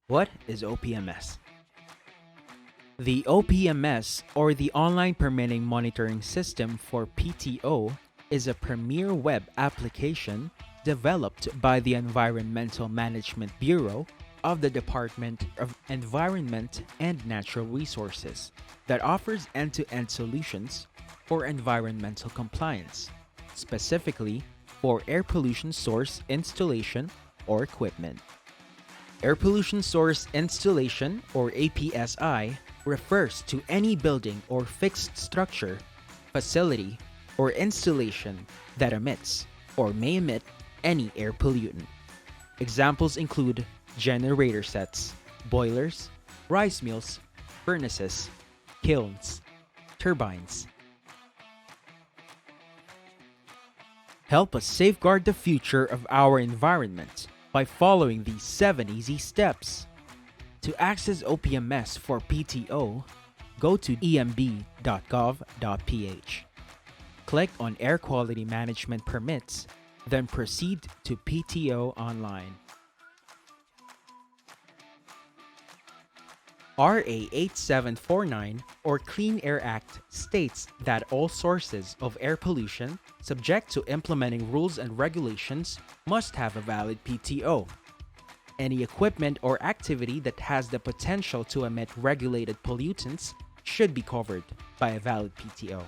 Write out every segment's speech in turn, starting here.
What is OPMS? The OPMS, or the Online Permitting Monitoring System for PTO, is a premier web application developed by the Environmental Management Bureau of the Department of Environment and Natural Resources that offers end-to-end solutions for environmental compliance, specifically for air pollution source installation or equipment. Air pollution source installation, or APSI, refers to any building or fixed structure, facility, or installation that emits or may emit any air pollutant. Examples include generator sets, boilers, rice mills, furnaces, kilns, turbines. Help us safeguard the future of our environment by following these 7 easy steps. To access OPMS for PTO, go to emb.gov.ph. Click on Air Quality Management Permits, then proceed to PTO Online. RA 8749, or Clean Air Act, states that all sources of air pollution subject to implementing rules and regulations must have a valid PTO. Any equipment or activity that has the potential to emit regulated pollutants should be covered by a valid PTO.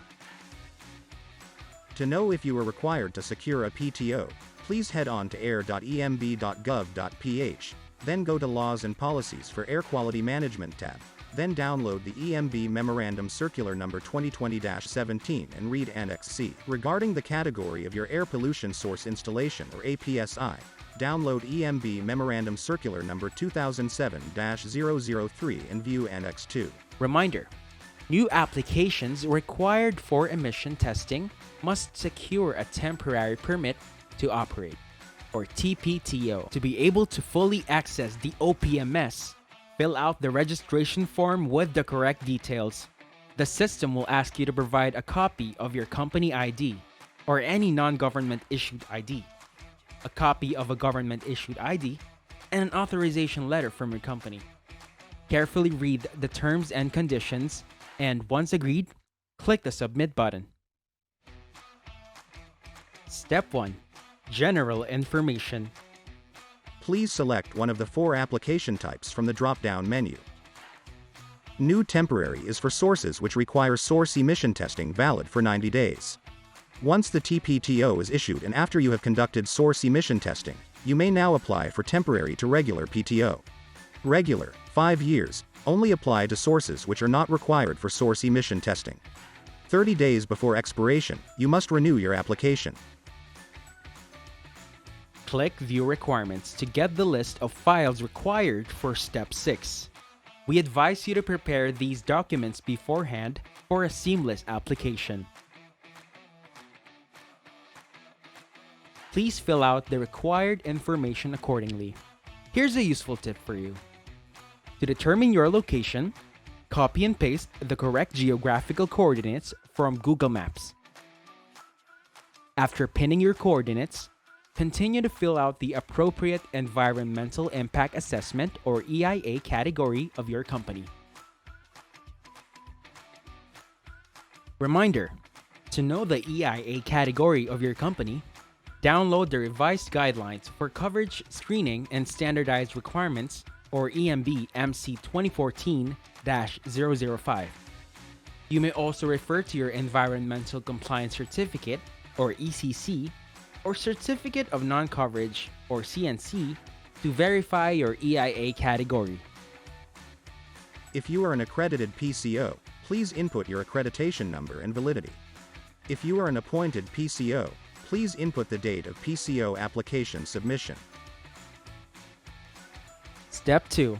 To know if you are required to secure a PTO, please head on to air.emb.gov.ph, then go to Laws and Policies for Air Quality Management tab, then download the EMB Memorandum Circular Number 2020-17 and read Annex C. Regarding the category of your air pollution source installation, or APSI, download EMB Memorandum Circular Number 2007-003 and view Annex 2. Reminder: new applications required for emission testing must secure a temporary permit to operate, or TPTO. To be able to fully access the OPMS, fill out the registration form with the correct details. The system will ask you to provide a copy of your company ID or any non-government issued ID, a copy of a government issued ID, and an authorization letter from your company. Carefully read the terms and conditions, and once agreed, click the Submit button. Step 1. General information. Please select one of the 4 application types from the drop-down menu. New temporary is for sources which require source emission testing valid for 90 days. Once the TPTO is issued and after you have conducted source emission testing, you may now apply for temporary to regular PTO. Regular, 5 years, only apply to sources which are not required for source emission testing. 30 days before expiration, you must renew your application. Click View Requirements to get the list of files required for Step 6. We advise you to prepare these documents beforehand for a seamless application. Please fill out the required information accordingly. Here's a useful tip for you. To determine your location, copy and paste the correct geographical coordinates from Google Maps. After pinning your coordinates, continue to fill out the appropriate Environmental Impact Assessment, or EIA, category of your company. Reminder: to know the EIA category of your company, download the revised guidelines for coverage screening and standardized requirements, or EMB MC 2014-005. You may also refer to your Environmental Compliance Certificate, or ECC, or Certificate of Non-Coverage, or CNC, to verify your EIA category. If you are an accredited PCO, please input your accreditation number and validity. If you are an appointed PCO, please input the date of PCO application submission. Step 2.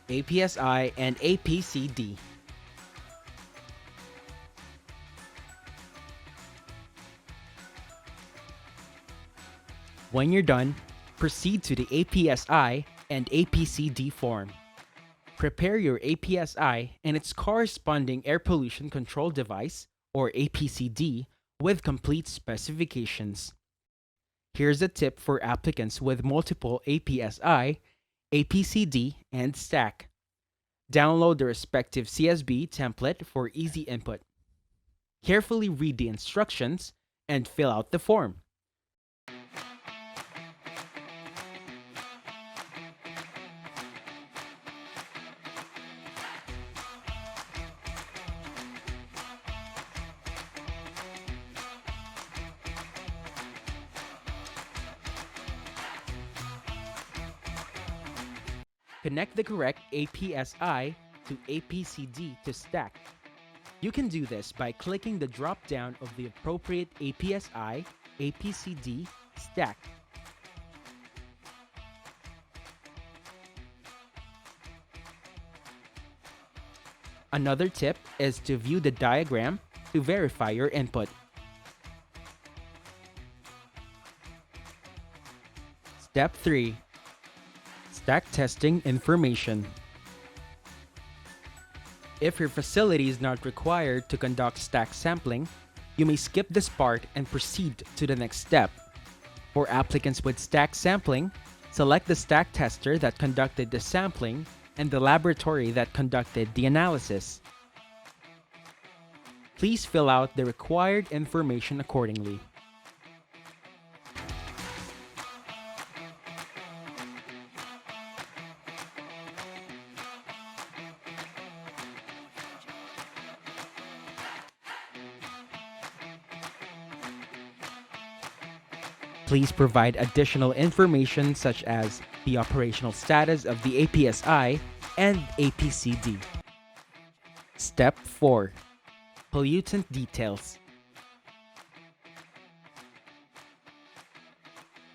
APSI and APCD. When you're done, proceed to the APSI and APCD form. Prepare your APSI and its corresponding air pollution control device, or APCD, with complete specifications. Here's a tip for applicants with multiple APSI APCD, and stack. Download the respective CSV template for easy input. Carefully read the instructions and fill out the form. Connect the correct APSI to APCD to stack. You can do this by clicking the drop-down of the appropriate APSI, APCD, stack. Another tip is to view the diagram to verify your input. Step 3. Stack testing information. If your facility is not required to conduct stack sampling, you may skip this part and proceed to the next step. For applicants with stack sampling, select the stack tester that conducted the sampling and the laboratory that conducted the analysis. Please fill out the required information accordingly. Please provide additional information such as the operational status of the APSI and APCD. Step 4. Pollutant details.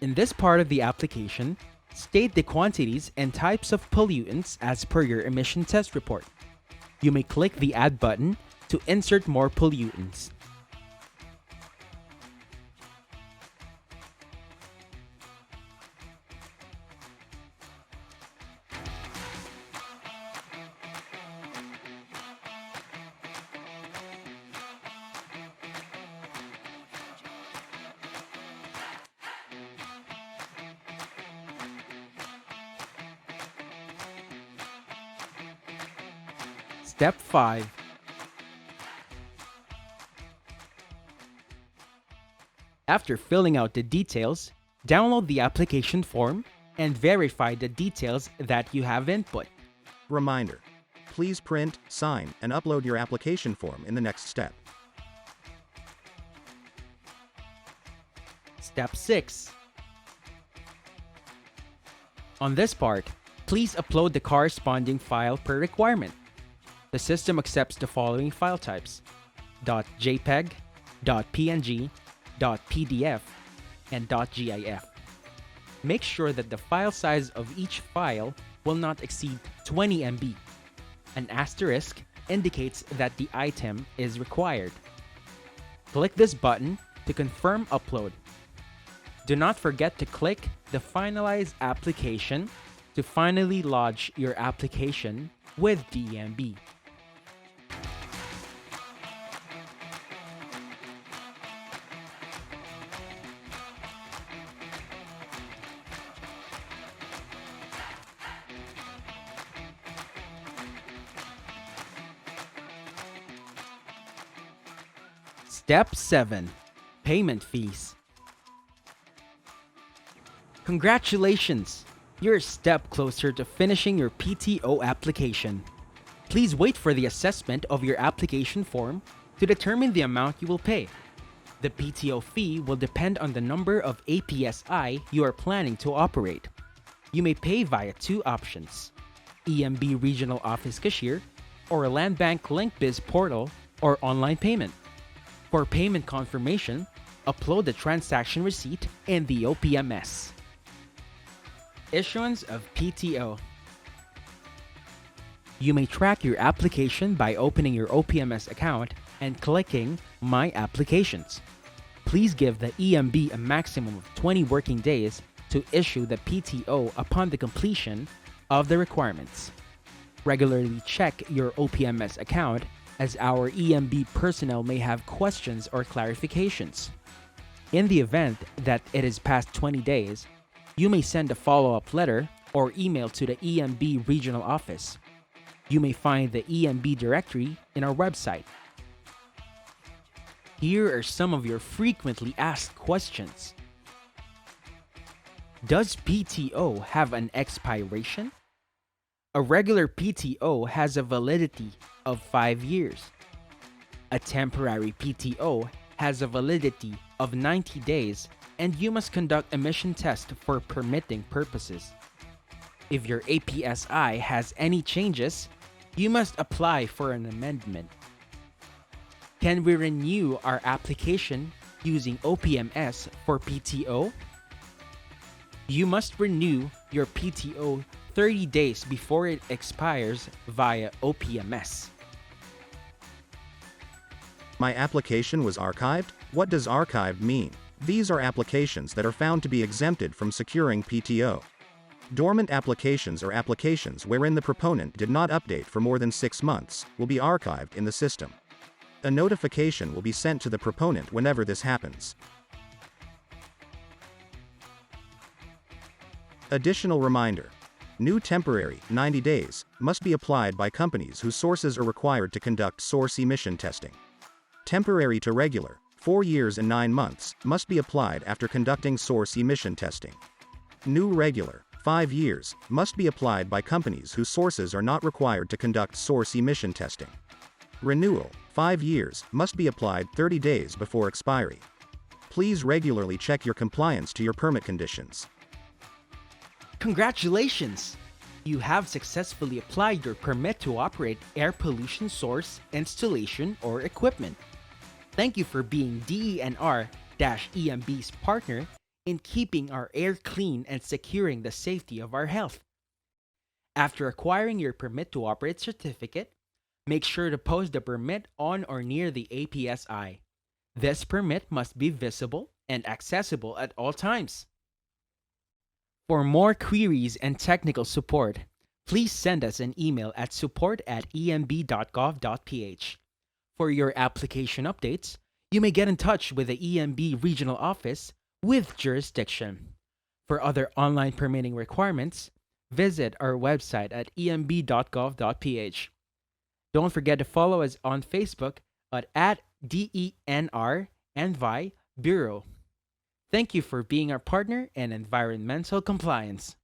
In this part of the application, state the quantities and types of pollutants as per your emission test report. You may click the Add button to insert more pollutants. Step 5. After filling out the details, download the application form and verify the details that you have input. Reminder: please print, sign, and upload your application form in the next step. Step 6. On this part, please upload the corresponding file per requirement. The system accepts the following file types: .jpeg, .png, .pdf, and .gif. Make sure that the file size of each file will not exceed 20 MB. An asterisk indicates that the item is required. Click this button to confirm upload. Do not forget to click the Finalize Application to finally lodge your application with DEMB. Step 7. Payment fees. Congratulations! You're a step closer to finishing your PTO application. Please wait for the assessment of your application form to determine the amount you will pay. The PTO fee will depend on the number of APSI you are planning to operate. You may pay via 2 options: EMB Regional Office Cashier or Land Bank LinkBiz portal or online payment. For payment confirmation, upload the transaction receipt in the OPMS. Issuance of PTO. You may track your application by opening your OPMS account and clicking My Applications. Please give the EMB a maximum of 20 working days to issue the PTO upon the completion of the requirements. Regularly check your OPMS account as our EMB personnel may have questions or clarifications. In the event that it is past 20 days, you may send a follow-up letter or email to the EMB regional office. You may find the EMB directory in our website. Here are some of your frequently asked questions. Does PTO have an expiration? A regular PTO has a validity of 5 years. A temporary PTO has a validity of 90 days, and you must conduct emission tests for permitting purposes. If your APSI has any changes, you must apply for an amendment. Can we renew our application using OPMS for PTO? You must renew your PTO 30 days before it expires via OPMS. My application was archived? What does archived mean? These are applications that are found to be exempted from securing PTO. Dormant applications or applications wherein the proponent did not update for more than 6 months will be archived in the system. A notification will be sent to the proponent whenever this happens. Additional reminder. New temporary, 90 days, must be applied by companies whose sources are required to conduct source emission testing. Temporary to regular, 4 years and 9 months, must be applied after conducting source emission testing. New regular, 5 years, must be applied by companies whose sources are not required to conduct source emission testing. Renewal, 5 years, must be applied 30 days before expiry. Please regularly check your compliance to your permit conditions. Congratulations! You have successfully applied your permit to operate air pollution source, installation, or equipment. Thank you for being DENR-EMB's partner in keeping our air clean and securing the safety of our health. After acquiring your permit to operate certificate, make sure to post the permit on or near the APSI. This permit must be visible and accessible at all times. For more queries and technical support, please send us an email at support@emb.gov.ph. For your application updates, you may get in touch with the EMB regional office with jurisdiction. For other online permitting requirements, visit our website at emb.gov.ph. Don't forget to follow us on Facebook at DENR Envi Bureau. Thank you for being our partner in environmental compliance.